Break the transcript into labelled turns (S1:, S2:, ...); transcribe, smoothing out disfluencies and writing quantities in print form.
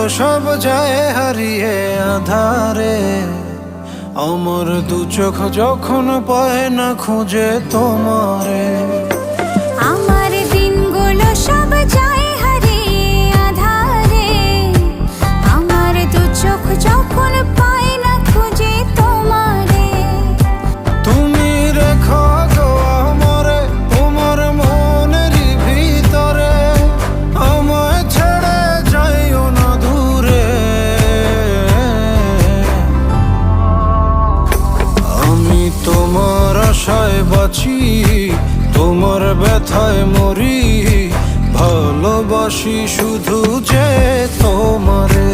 S1: সব যায় হারিয়ে আধারে, আমার দু চোখ যখন পায় না খুঁজে তোমারে।
S2: আমার দিনগুলো সব যায় হারিয়ে আঁধারে, আমার দু চোখ যখন পায় না খুঁজে তোমারে।
S1: তুমি রেখো গো আমারে তোমার মনেরই ভিতরে, আমায় ছেড়ে যাইও না দূরে। আমি তোমার আশায় বাঁচি, তোমার ব্যথায় মরি, ভালোবাসি শুধু যে তোমারে।